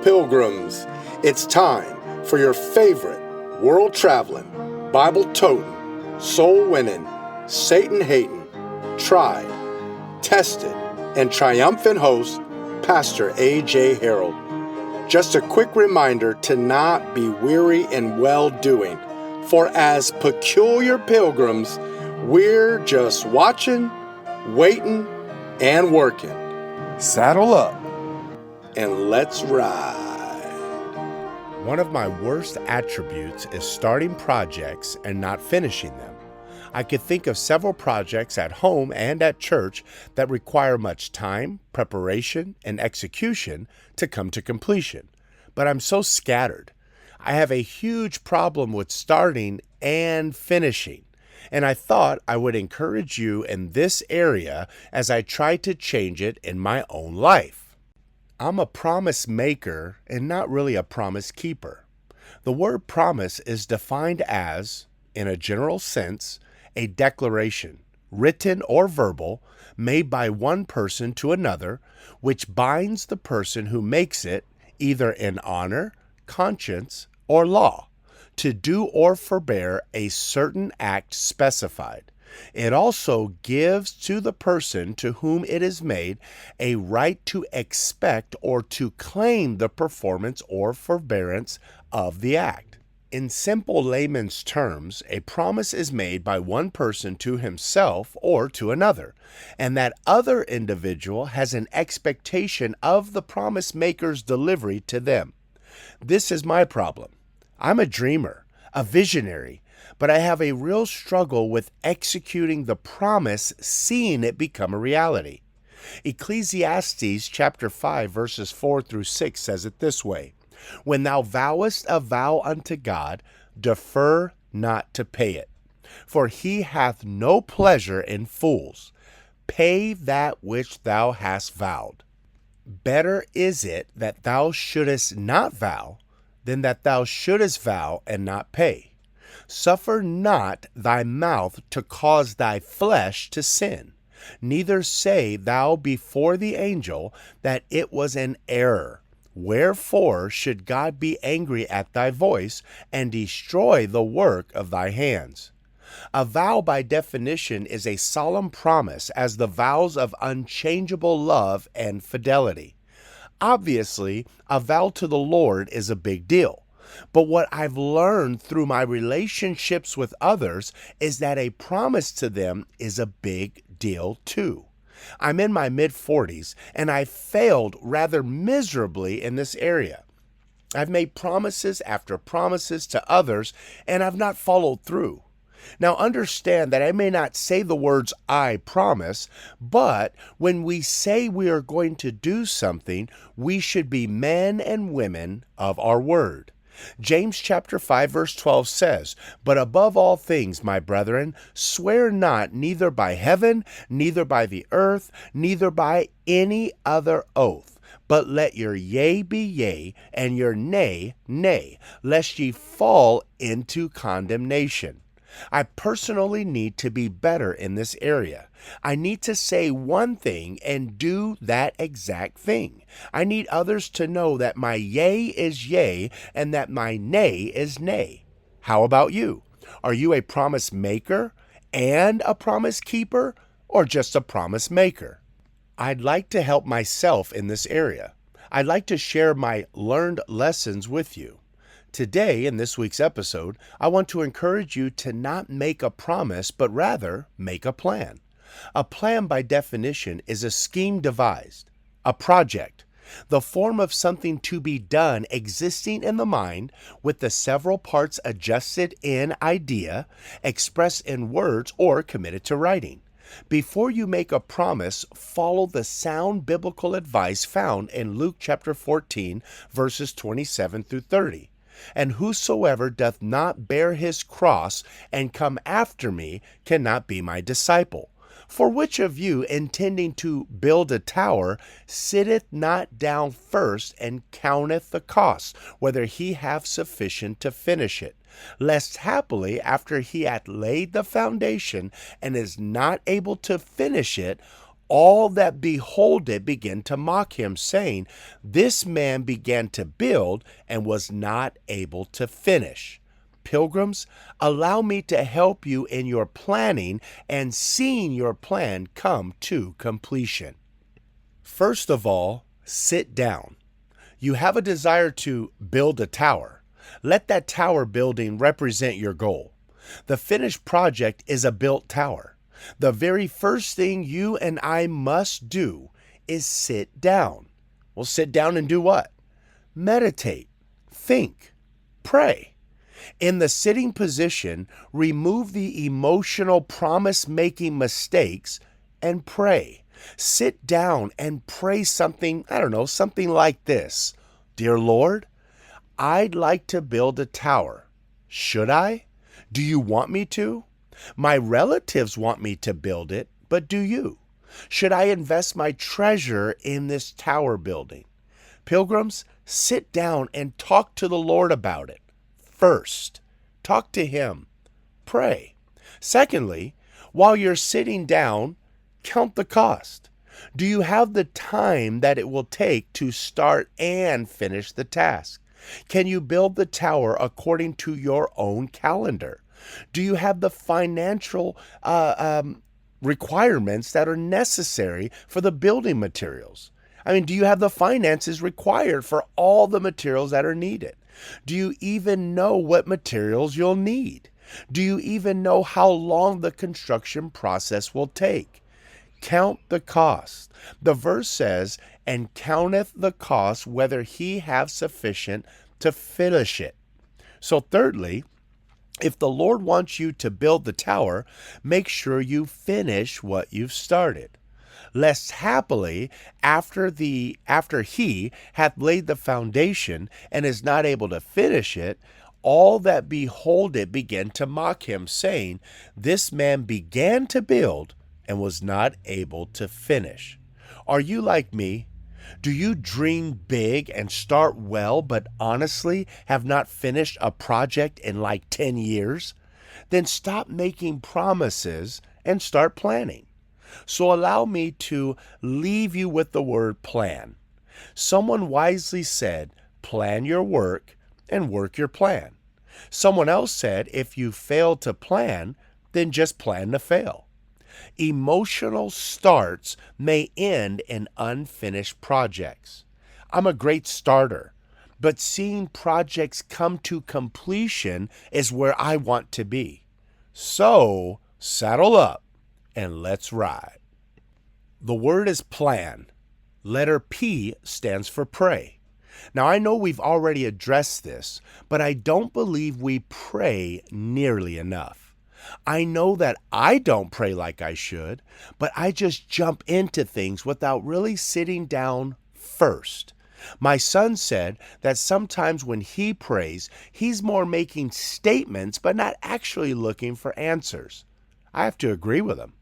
Pilgrims. It's time for your favorite world traveling, Bible toting, soul winning, Satan hating, tried, tested, and triumphant host, Pastor A.J. Harold. Just a quick reminder to not be weary in well-doing, for as peculiar pilgrims, we're just watching, waiting, and working. Saddle up And let's ride. One of my worst attributes is starting projects and not finishing them. I could think of several projects at home and at church that require much time, preparation, and execution to come to completion. But I'm so scattered. I have a huge problem with starting and finishing. And I thought I would encourage you in this area as I try to change it in my own life. I'm a promise maker and not really a promise keeper. The word promise is defined as, in a general sense, a declaration, written or verbal, made by one person to another, which binds the person who makes it, either in honor, conscience, or law, to do or forbear a certain act specified. It also gives to the person to whom it is made a right to expect or to claim the performance or forbearance of the act. In simple layman's terms, a promise is made by one person to himself or to another, and that other individual has an expectation of the promise maker's delivery to them. This is my problem. I'm a dreamer, a visionary, but I have a real struggle with executing the promise, seeing it become a reality. Ecclesiastes chapter 5 verses 4 through 6 says it this way: "When thou vowest a vow unto God, defer not to pay it, for he hath no pleasure in fools. Pay that which thou hast vowed. Better is it that thou shouldest not vow than that thou shouldest vow and not pay. Suffer not thy mouth to cause thy flesh to sin. Neither say thou before the angel that it was an error. Wherefore should God be angry at thy voice and destroy the work of thy hands?" A vow by definition is a solemn promise, as the vows of unchangeable love and fidelity. Obviously, a vow to the Lord is a big deal. But what I've learned through my relationships with others is that a promise to them is a big deal too. I'm in my mid-40s and I failed rather miserably in this area. I've made promises after promises to others and I've not followed through. Now understand that I may not say the words "I promise," but when we say we are going to do something, we should be men and women of our word. James chapter 5 verse 12 says, "But above all things, my brethren, swear not, neither by heaven, neither by the earth, neither by any other oath. But let your yea be yea, and your nay, nay, lest ye fall into condemnation." I personally need to be better in this area. I need to say one thing and do that exact thing. I need others to know that my yea is yea and that my nay is nay. How about you? Are you a promise maker and a promise keeper, or just a promise maker? I'd like to help myself in this area. I'd like to share my learned lessons with you. Today, in this week's episode, I want to encourage you to not make a promise, but rather make a plan. A plan, by definition, is a scheme devised, a project, the form of something to be done existing in the mind with the several parts adjusted in idea, expressed in words, or committed to writing. Before you make a promise, follow the sound biblical advice found in Luke chapter 14, verses 27 through 30. "And whosoever doth not bear his cross and come after me cannot be my disciple. For which of you, intending to build a tower, sitteth not down first and counteth the cost, whether he have sufficient to finish it? Lest happily, after he hath laid the foundation and is not able to finish it, all that behold it began to mock him, saying, This man began to build and was not able to finish. Pilgrims, allow me to help you in your planning and seeing your plan come to completion. First of all, sit down. You have a desire to build a tower. Let that tower building represent your goal. The finished project is a built tower. The very first thing you and I must do is sit down. Well, sit down and do what? Meditate, think, pray. In the sitting position, remove the emotional promise-making mistakes and pray. Sit down and pray something, something like this. Dear Lord, I'd like to build a tower. Should I? Do you want me to? My relatives want me to build it, but do you? Should I invest my treasure in this tower building? Pilgrims, sit down and talk to the Lord about it. First, talk to Him. Pray. Secondly, while you're sitting down, count the cost. Do you have the time that it will take to start and finish the task? Can you build the tower according to your own calendar? Do you have the financial requirements that are necessary for the building materials? Do you have the finances required for all the materials that are needed? Do you even know what materials you'll need? Do you even know how long the construction process will take? Count the cost. The verse says, and counteth the cost whether he have sufficient to finish it. So thirdly, if the Lord wants you to build the tower, make sure you finish what you've started. Lest happily, after he hath laid the foundation and is not able to finish it, all that behold it begin to mock him, saying, This man began to build and was not able to finish. Are you like me? Do you dream big and start well, but honestly have not finished a project in like 10 years? Then stop making promises and start planning. So allow me to leave you with the word plan. Someone wisely said, plan your work and work your plan. Someone else said, if you fail to plan, then just plan to fail. Emotional starts may end in unfinished projects. I'm a great starter, but seeing projects come to completion is where I want to be. So, saddle up and let's ride. The word is plan. Letter P stands for pray. Now, I know we've already addressed this, but I don't believe we pray nearly enough. I know that I don't pray like I should, but I just jump into things without really sitting down first. My son said that sometimes when he prays, he's more making statements but not actually looking for answers. I have to agree with him.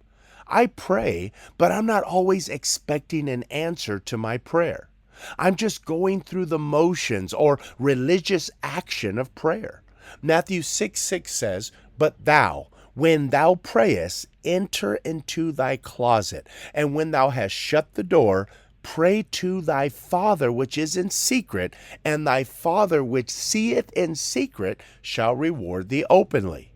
I pray, but I'm not always expecting an answer to my prayer. I'm just going through the motions or religious action of prayer. Matthew 6:6 says, But thou, when thou prayest, enter into thy closet, and when thou hast shut the door, pray to thy Father which is in secret, and thy Father which seeth in secret shall reward thee openly.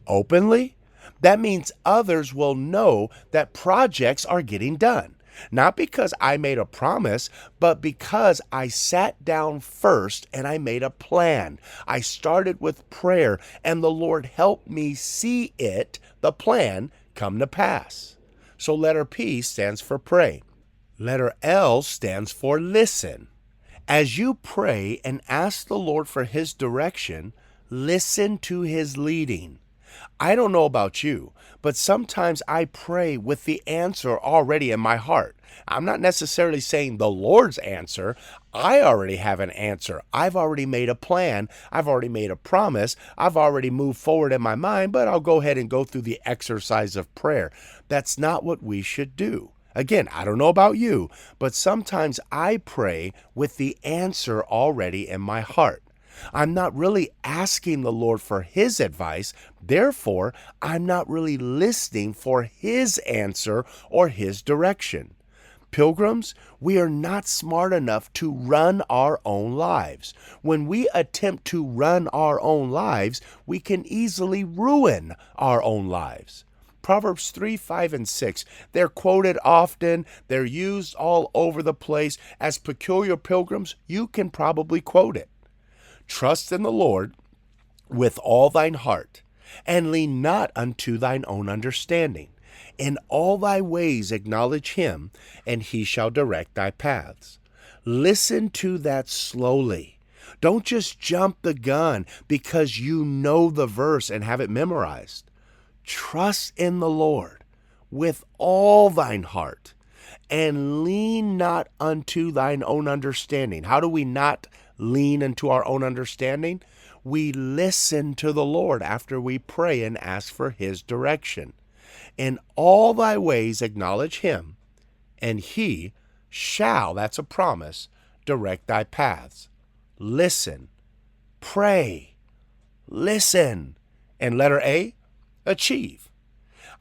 Openly? That means others will know that projects are getting done. Not because I made a promise, but because I sat down first and I made a plan. I started with prayer, and the Lord helped me see the plan, come to pass. So letter P stands for pray. Letter L stands for listen. As you pray and ask the Lord for His direction, listen to His leading. I don't know about you, but sometimes I pray with the answer already in my heart. I'm not necessarily saying the Lord's answer. I already have an answer. I've already made a plan. I've already made a promise. I've already moved forward in my mind, but I'll go ahead and go through the exercise of prayer. That's not what we should do. Again, I don't know about you, but sometimes I pray with the answer already in my heart. I'm not really asking the Lord for His advice. Therefore, I'm not really listening for His answer or His direction. Pilgrims, we are not smart enough to run our own lives. When we attempt to run our own lives, we can easily ruin our own lives. Proverbs 3, 5, and 6, they're quoted often. They're used all over the place. As peculiar pilgrims, you can probably quote it. Trust in the Lord with all thine heart, and lean not unto thine own understanding. In all thy ways acknowledge him, and he shall direct thy paths. Listen to that slowly. Don't just jump the gun because you know the verse and have it memorized. Trust in the Lord with all thine heart, and lean not unto thine own understanding. How do we not lean into our own understanding? We listen to the Lord after we pray and ask for his direction. In all thy ways acknowledge him, and he shall, that's a promise, direct thy paths. Listen, pray, listen. And letter A, achieve.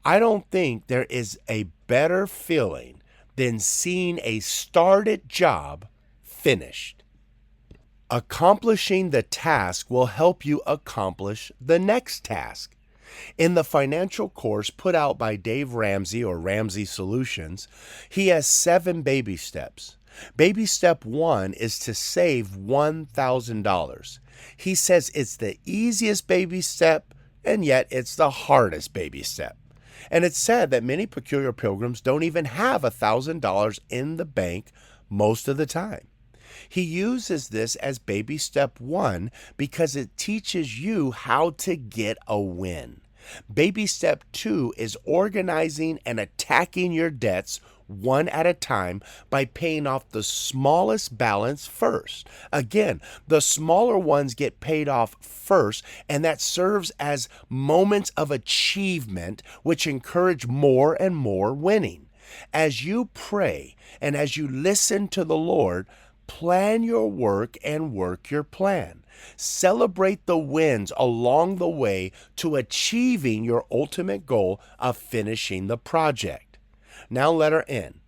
I don't think there is a better feeling than seeing a started job finished. Accomplishing the task will help you accomplish the next task. In the financial course put out by Dave Ramsey or Ramsey Solutions, he has 7 baby steps. Baby step 1 is to save $1,000. He says it's the easiest baby step, and yet it's the hardest baby step. And it's said that many peculiar pilgrims don't even have $1,000 in the bank most of the time. He uses this as baby step 1 because it teaches you how to get a win. Baby step 2 is organizing and attacking your debts one at a time by paying off the smallest balance first. Again, the smaller ones get paid off first, and that serves as moments of achievement which encourage more and more winning. As you pray and as you listen to the Lord, plan your work and work your plan. Celebrate the wins along the way to achieving your ultimate goal of finishing the project. Now, letter N.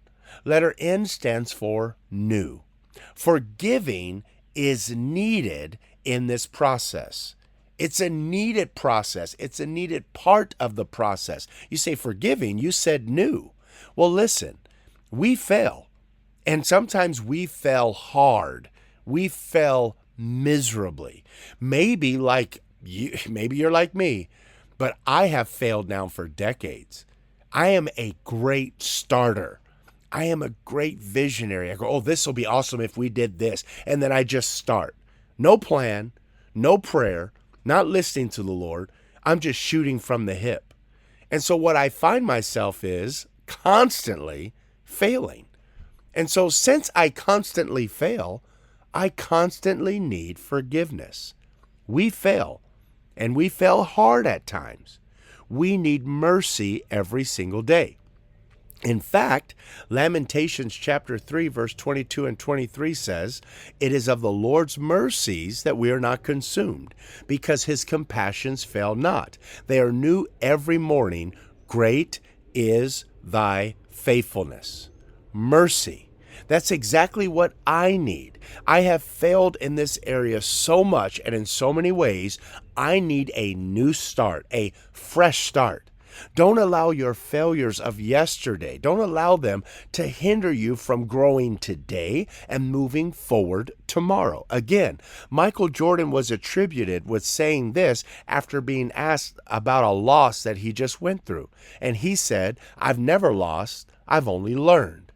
Letter N stands for new. Forgiving is needed in this process. It's a needed process. It's a needed part of the process. You say forgiving, you said new. Well, listen, we fail. And sometimes we fell hard. We fell miserably. Maybe you're like me, but I have failed now for decades. I am a great starter. I am a great visionary. I go, oh, this will be awesome if we did this. And then I just start. No plan, no prayer, not listening to the Lord. I'm just shooting from the hip. And so what I find myself is constantly failing. And so since I constantly fail, I constantly need forgiveness. We fail, and we fail hard at times. We need mercy every single day. In fact, Lamentations chapter 3, verse 22 and 23 says, "It is of the Lord's mercies that we are not consumed, because his compassions fail not. They are new every morning. Great is thy faithfulness." Mercy. That's exactly what I need. I have failed in this area so much and in so many ways. I need a new start, a fresh start. Don't allow your failures of yesterday, don't allow them to hinder you from growing today and moving forward tomorrow. Again, Michael Jordan was attributed with saying this after being asked about a loss that he just went through. And he said, "I've never lost, I've only learned."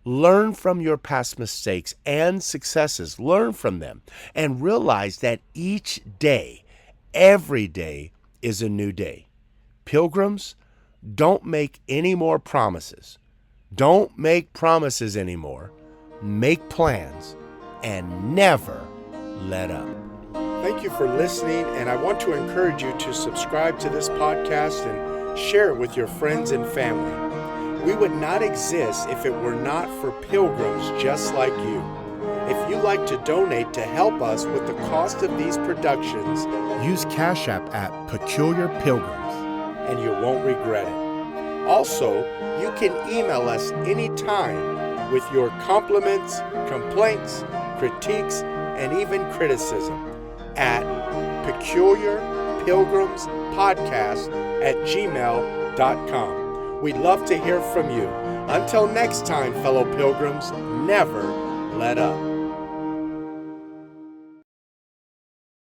Learn from your past mistakes and successes. Learn from them and realize that each day, every day is a new day. Pilgrims, don't make any more promises. Don't make promises anymore. Make plans and never let up. Thank you for listening, and I want to encourage you to subscribe to this podcast and share it with your friends and family. We would not exist if it were not for pilgrims just like you. If you'd like to donate to help us with the cost of these productions, use Cash App at Peculiar Pilgrims, and you won't regret it. Also, you can email us anytime with your compliments, complaints, critiques, and even criticism at peculiarpilgrimspodcast@gmail.com. We'd love to hear from you. Until next time, fellow pilgrims, never let up.